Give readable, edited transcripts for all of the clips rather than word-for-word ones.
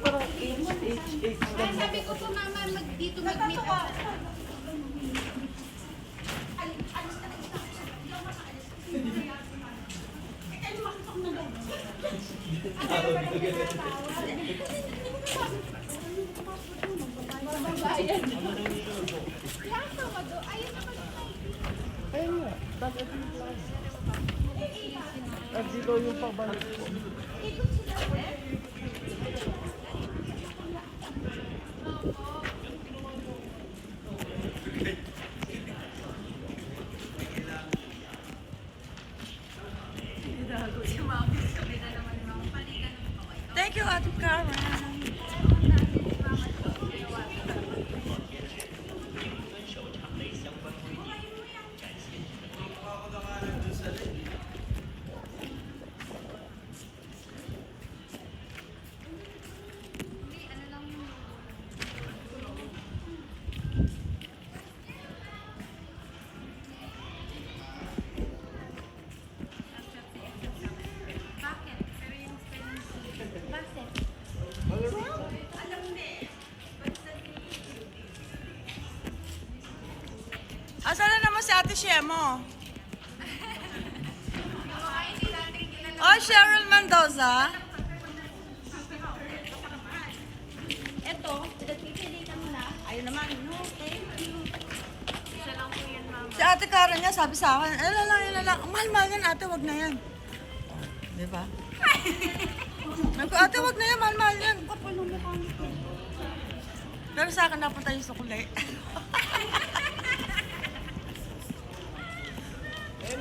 parang H. Sabi ko to naman, dito mag-meet up. Ayun nga. Tapos ito yung plan. At dito yung pabalik ko. Thank you, Ate Karen. Asan na naman si Ate Shemo? Oh, Cheryl Mendoza. Eto, pipili ka muna. Ayun naman, no, thank you. Isa lang po yan, mama. Si Ate Karen nga sabi sa akin, lang. Mahal-mahal yan, ate, wag na yan. Oh, di ba? Naku, ate, wag na yan, mahal-mahal yan. Kapal ng mukha nito. Pero sa akin napunta yung sukuli.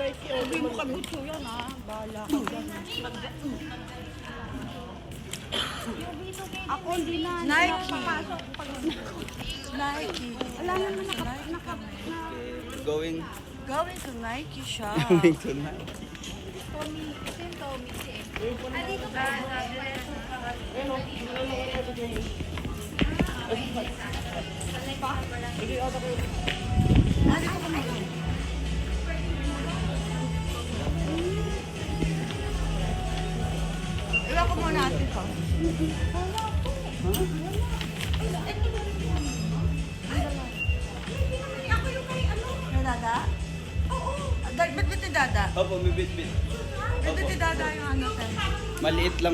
Sabi mo kabutso yan, ha? Bahala ka dyan. Ako hindi na. Nike. Nike. Nike. Wala naman Going Going to Nike shop. to night. Tommy. Ito yung Tommy. Dito ka. Iwan ko muna ate ko. May dada? Oo. Bit-bit ni dada. Opo, may bit-bit. Bit-bit ni dada yung ano tayo. Maliit lang.